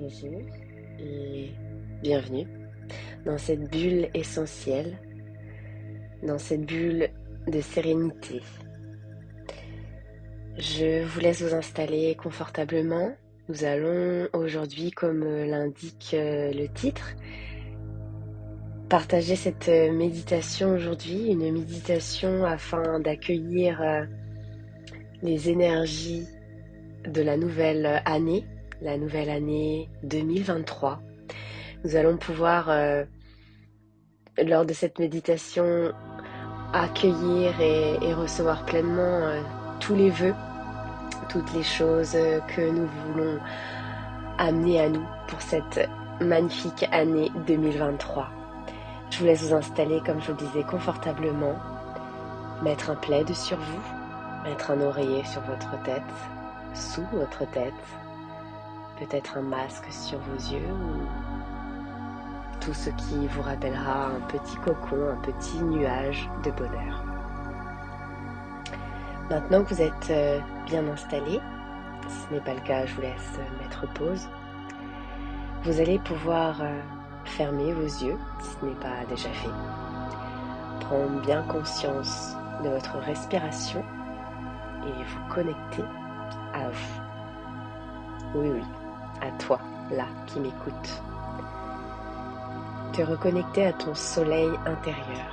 Bonjour et bienvenue dans cette bulle essentielle, dans cette bulle de sérénité. Je vous laisse vous installer confortablement. Nous allons aujourd'hui, comme l'indique le titre, partager cette méditation aujourd'hui, une méditation afin d'accueillir les énergies de la nouvelle année 2023. Nous allons pouvoir, lors de cette méditation, accueillir et recevoir pleinement tous les vœux, toutes les choses que nous voulons amener à nous pour cette magnifique année 2023. Je vous laisse vous installer, comme je vous le disais, confortablement, mettre un plaid sur vous, mettre un oreiller sur votre tête, sous votre tête, peut-être un masque sur vos yeux ou tout ce qui vous rappellera un petit cocon, un petit nuage de bonheur. Maintenant que vous êtes bien installé, si ce n'est pas le cas, je vous laisse mettre pause. Vous allez pouvoir fermer vos yeux, si ce n'est pas déjà fait. Prendre bien conscience de votre respiration et vous connecter à vous. Oui, à toi, là, qui m'écoute. Te reconnecter à ton soleil intérieur.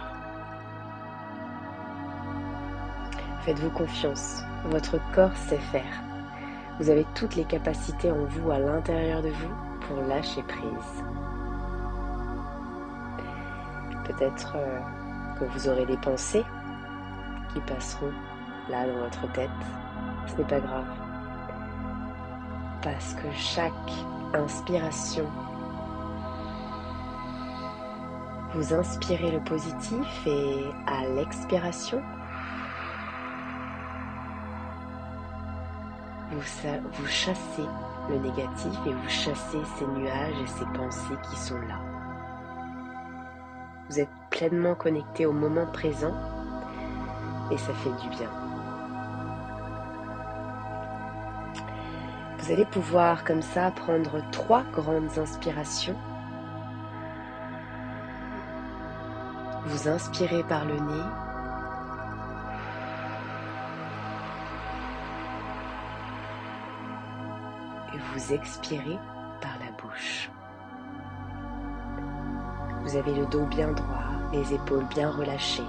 Faites-vous confiance, votre corps sait faire. Vous avez toutes les capacités en vous, à l'intérieur de vous, pour lâcher prise. Peut-être que vous aurez des pensées qui passeront là dans votre tête. Ce n'est pas grave. Parce que chaque inspiration, vous inspirez le positif et à l'expiration, vous chassez le négatif et vous chassez ces nuages et ces pensées qui sont là. Vous êtes pleinement connecté au moment présent et ça fait du bien. Vous allez pouvoir comme ça prendre 3 grandes inspirations. Vous inspirez par le nez. Et vous expirez par la bouche. Vous avez le dos bien droit, les épaules bien relâchées.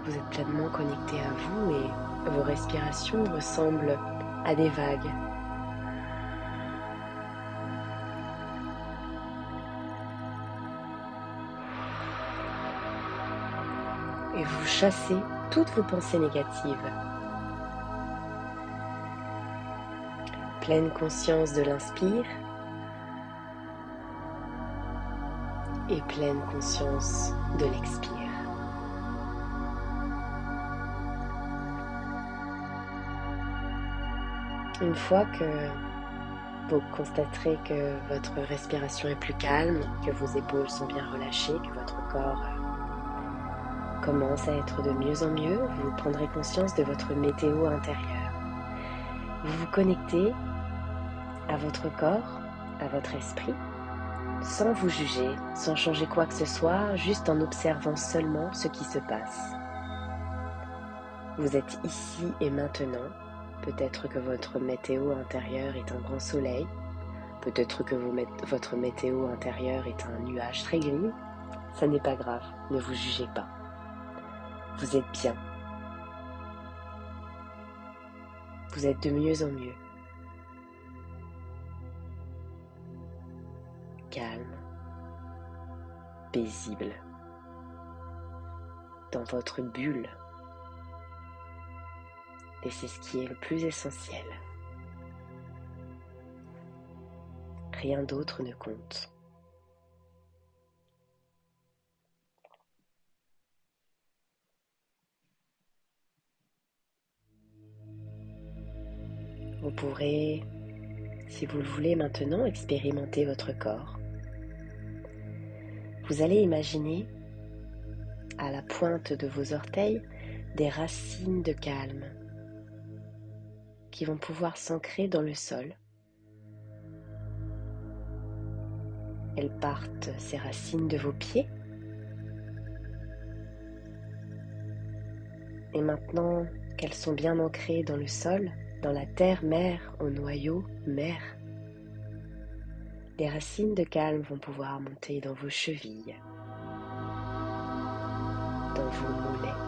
Vous êtes pleinement connecté à vous et vos respirations ressemblent à des vagues. Et vous chassez toutes vos pensées négatives. Pleine conscience de l'inspire et pleine conscience de l'expire. Une fois que vous constaterez que votre respiration est plus calme, que vos épaules sont bien relâchées, que votre corps commence à être de mieux en mieux, vous prendrez conscience de votre météo intérieure. Vous vous connectez à votre corps, à votre esprit, sans vous juger, sans changer quoi que ce soit, juste en observant seulement ce qui se passe. Vous êtes ici et maintenant. Peut-être que votre météo intérieur est un grand soleil. Peut-être que votre météo intérieur est un nuage très gris. Ça n'est pas grave, ne vous jugez pas. Vous êtes bien. Vous êtes de mieux en mieux. Calme, paisible, dans votre bulle. Et c'est ce qui est le plus essentiel. Rien d'autre ne compte. Vous pourrez, si vous le voulez maintenant, expérimenter votre corps. Vous allez imaginer à la pointe de vos orteils des racines de calme qui vont pouvoir s'ancrer dans le sol. Elles partent, ces racines, de vos pieds. Et maintenant qu'elles sont bien ancrées dans le sol, dans la terre-mère, au noyau mère, les racines de calme vont pouvoir monter dans vos chevilles, dans vos mollets,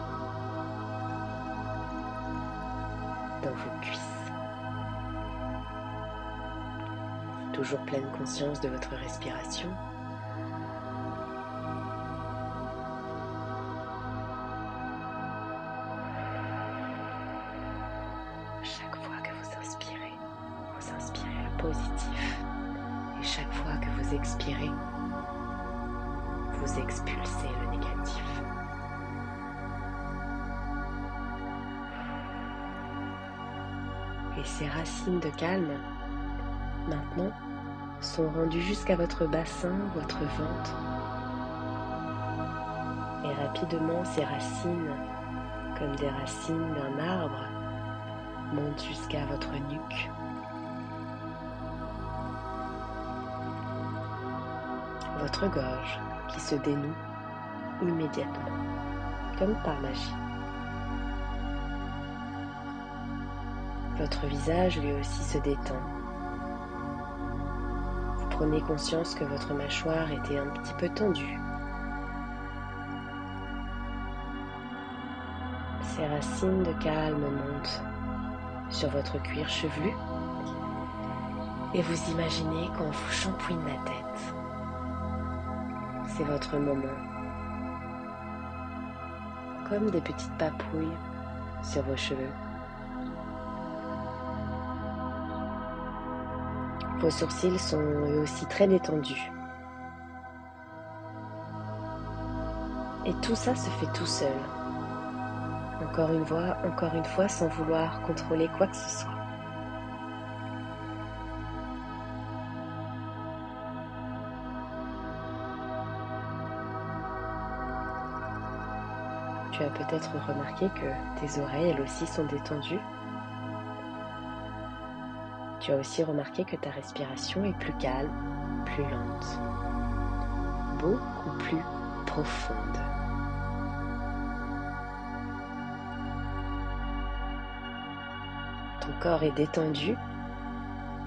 dans vos cuisses. Toujours pleine conscience de votre respiration. Chaque fois que vous inspirez le positif. Et chaque fois que vous expirez, vous expulsez le négatif. Et ces racines de calme, maintenant, sont rendues jusqu'à votre bassin, votre ventre. Et rapidement, ces racines, comme des racines d'un arbre, montent jusqu'à votre nuque. Votre gorge qui se dénoue immédiatement, comme par magie. Votre visage lui aussi se détend. Vous prenez conscience que votre mâchoire était un petit peu tendue. Ces racines de calme montent sur votre cuir chevelu et vous imaginez qu'on vous shampouine la tête. C'est votre moment. Comme des petites papouilles sur vos cheveux. Vos sourcils sont eux aussi très détendus. Et tout ça se fait tout seul. Encore une fois, sans vouloir contrôler quoi que ce soit. Tu as peut-être remarqué que tes oreilles, elles aussi, sont détendues. Tu as aussi remarqué que ta respiration est plus calme, plus lente, beaucoup plus profonde. Ton corps est détendu.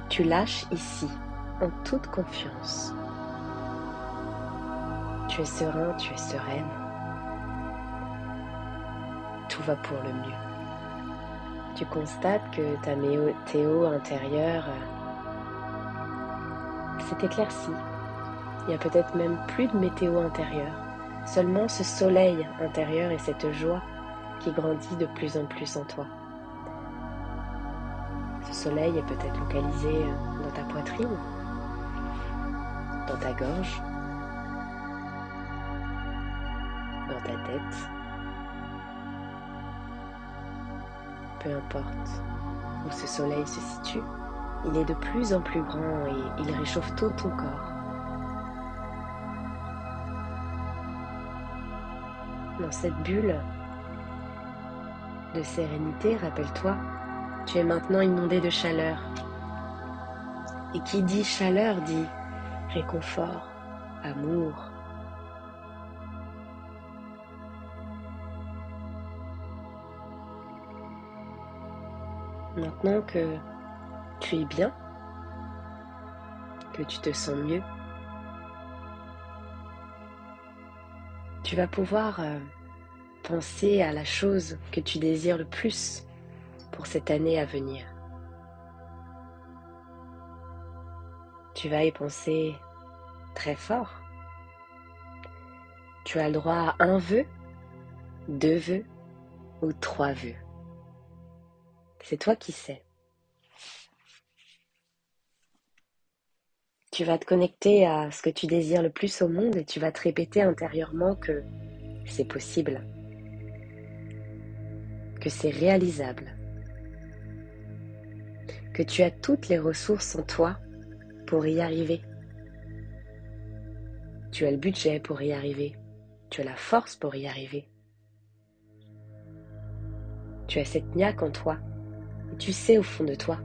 Tu lâches ici, en toute confiance. Tu es serein, tu es sereine. Tout va pour le mieux. Tu constates que ta météo intérieure s'est éclaircie. Il n'y a peut-être même plus de météo intérieure, seulement ce soleil intérieur et cette joie qui grandit de plus en plus en toi. Ce soleil est peut-être localisé dans ta poitrine, dans ta gorge, dans ta tête. Peu importe où ce soleil se situe, il est de plus en plus grand et il réchauffe tout ton corps. Dans cette bulle de sérénité, rappelle-toi, tu es maintenant inondé de chaleur. Et qui dit chaleur dit réconfort, amour. Maintenant que tu es bien, que tu te sens mieux, tu vas pouvoir penser à la chose que tu désires le plus pour cette année à venir. Tu vas y penser très fort. Tu as le droit à 1 vœu, 2 vœux ou 3 vœux. C'est toi qui sais. Tu vas te connecter à ce que tu désires le plus au monde et tu vas te répéter intérieurement que c'est possible, que c'est réalisable, que tu as toutes les ressources en toi pour y arriver. Tu as le budget pour y arriver. Tu as la force pour y arriver. Tu as cette niaque en toi et tu sais au fond de toi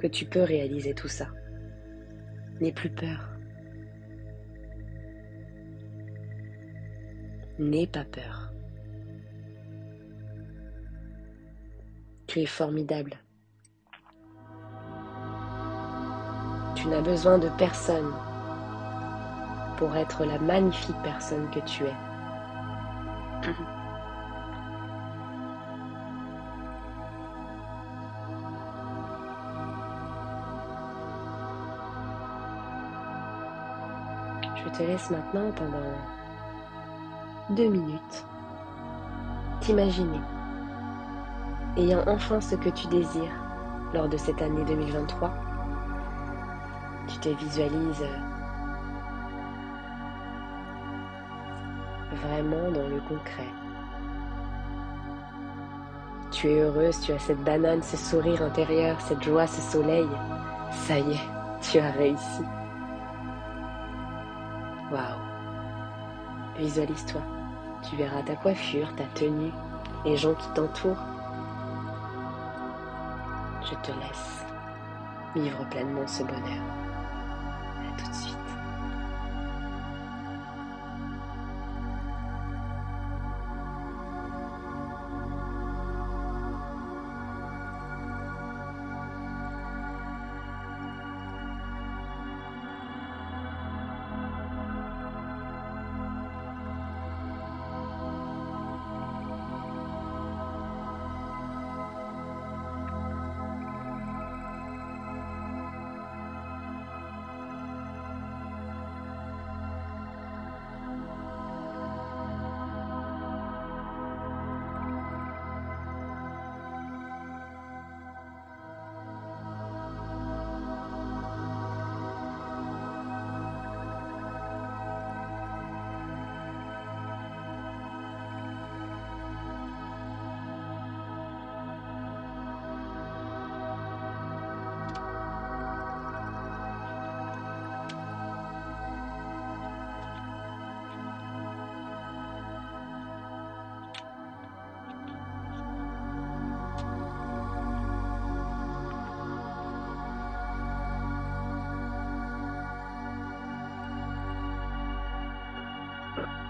que tu peux réaliser tout ça. N'aie plus peur. N'aie pas peur. Tu es formidable. Tu n'as besoin de personne pour être la magnifique personne que tu es. Je te laisse maintenant pendant 2 minutes t'imaginer, ayant enfin ce que tu désires lors de cette année 2023. Tu te visualises vraiment dans le concret. Tu es heureuse, tu as cette banane, ce sourire intérieur, cette joie, ce soleil. Ça y est, tu as réussi. Waouh! Visualise-toi. Tu verras ta coiffure, ta tenue, les gens qui t'entourent. Je te laisse vivre pleinement ce bonheur. À tout de suite.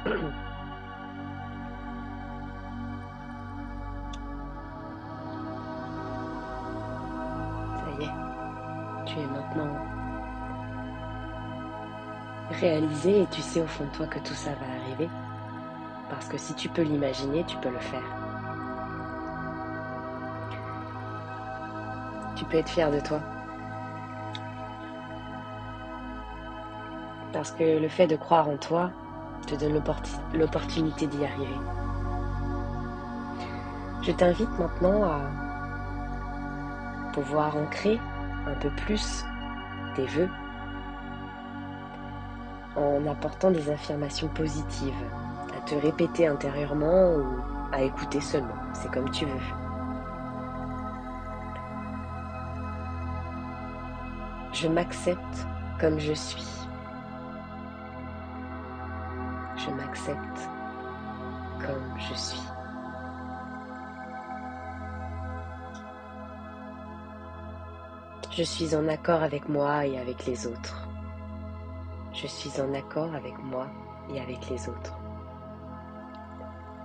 Ça y est, tu es maintenant réalisé et tu sais au fond de toi que tout ça va arriver. Parce que si tu peux l'imaginer, tu peux le faire. Tu peux être fier de toi. Parce que le fait de croire en toi te donne l'opportunité d'y arriver. Je t'invite maintenant à pouvoir ancrer un peu plus tes vœux en apportant des affirmations positives, à te répéter intérieurement ou à écouter seulement, c'est comme tu veux. Je m'accepte comme je suis. Je m'accepte comme je suis. Je suis en accord avec moi et avec les autres. Je suis en accord avec moi et avec les autres.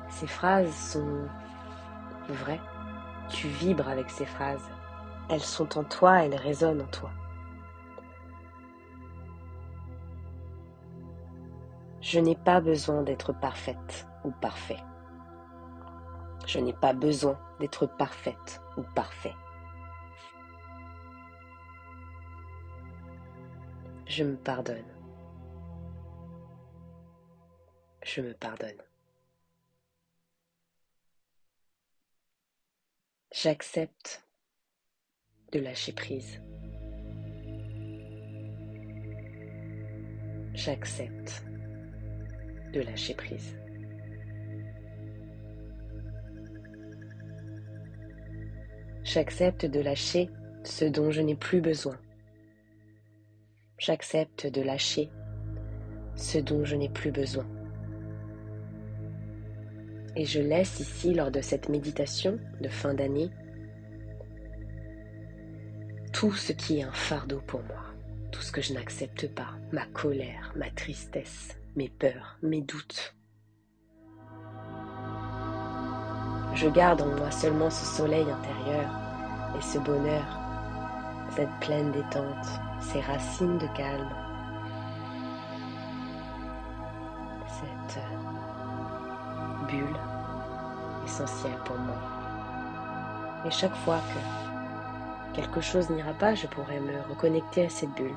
Ces phrases sont vraies. Tu vibres avec ces phrases. Elles sont en toi, elles résonnent en toi. Je n'ai pas besoin d'être parfaite ou parfait. Je n'ai pas besoin d'être parfaite ou parfait. Je me pardonne. Je me pardonne. J'accepte de lâcher prise. J'accepte de lâcher prise. J'accepte de lâcher ce dont je n'ai plus besoin. J'accepte de lâcher ce dont je n'ai plus besoin. Et je laisse ici, lors de cette méditation de fin d'année, tout ce qui est un fardeau pour moi, tout ce que je n'accepte pas, ma colère, ma tristesse, mes peurs, mes doutes. Je garde en moi seulement ce soleil intérieur et ce bonheur, cette pleine détente, ces racines de calme, cette bulle essentielle pour moi. Et chaque fois que quelque chose n'ira pas, je pourrai me reconnecter à cette bulle.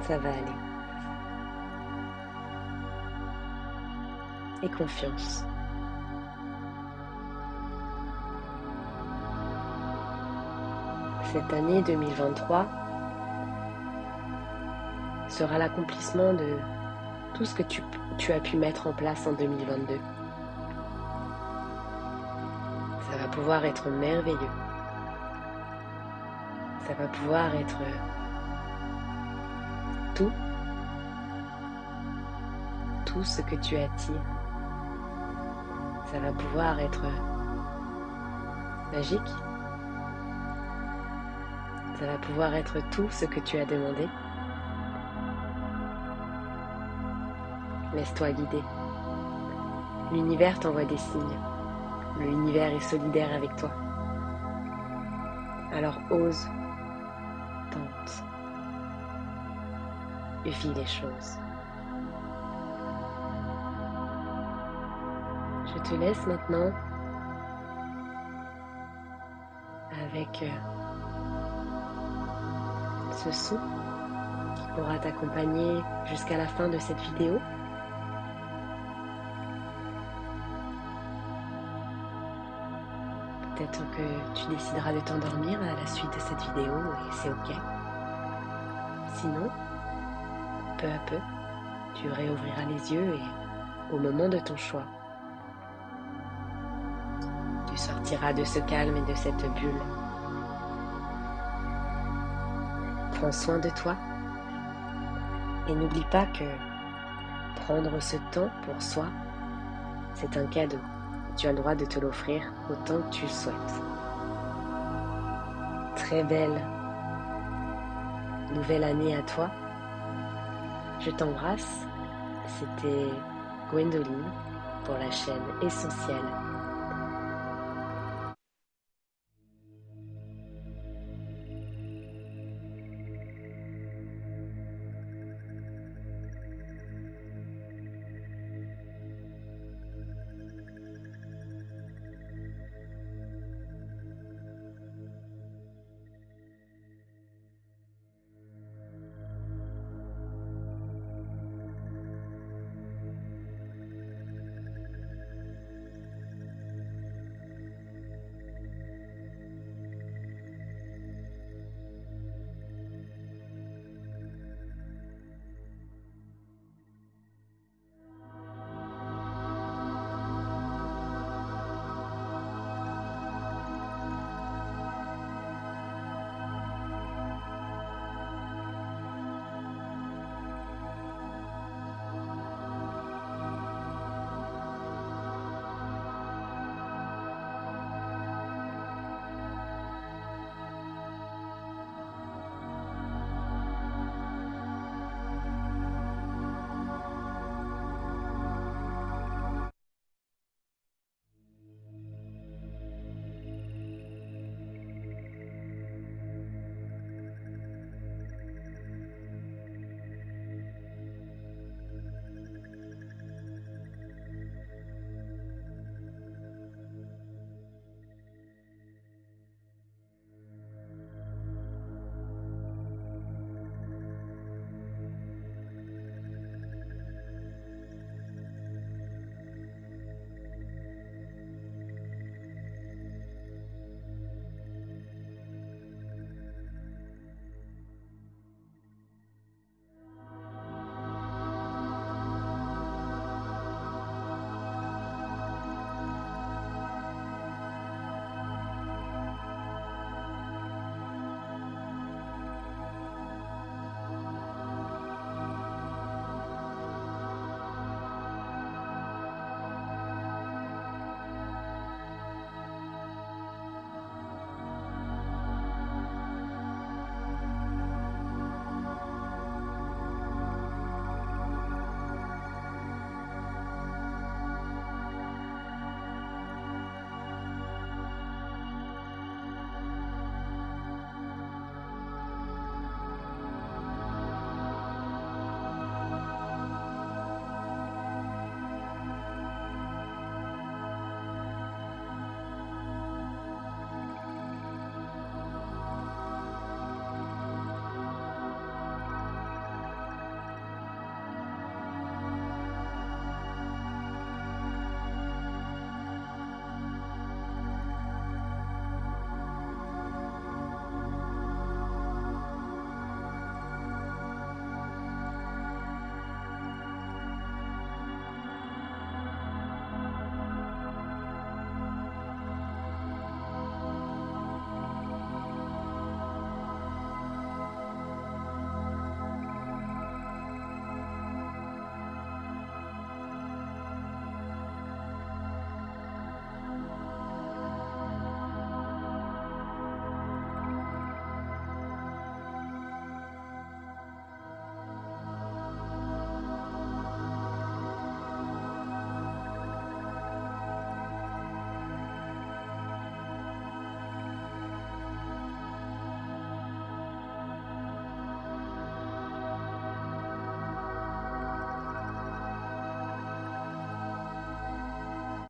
Ça va aller. Et confiance. Cette année 2023 sera l'accomplissement de tout ce que tu as pu mettre en place en 2022. Ça va pouvoir être merveilleux. Ça va pouvoir être tout ce que tu attires. Ça va pouvoir être magique. Ça va pouvoir être tout ce que tu as demandé. Laisse-toi guider. L'univers t'envoie des signes. L'univers est solidaire avec toi. Alors ose, tente, vis les choses. Je te laisse maintenant avec ce son qui pourra t'accompagner jusqu'à la fin de cette vidéo. Peut-être que tu décideras de t'endormir à la suite de cette vidéo et c'est ok. Sinon, peu à peu, tu réouvriras les yeux et au moment de ton choix, tu sortiras de ce calme et de cette bulle. Prends soin de toi et n'oublie pas que prendre ce temps pour soi, c'est un cadeau. Tu as le droit de te l'offrir autant que tu le souhaites. Très belle nouvelle année à toi. Je t'embrasse. C'était Gwendoline pour la chaîne Essentielle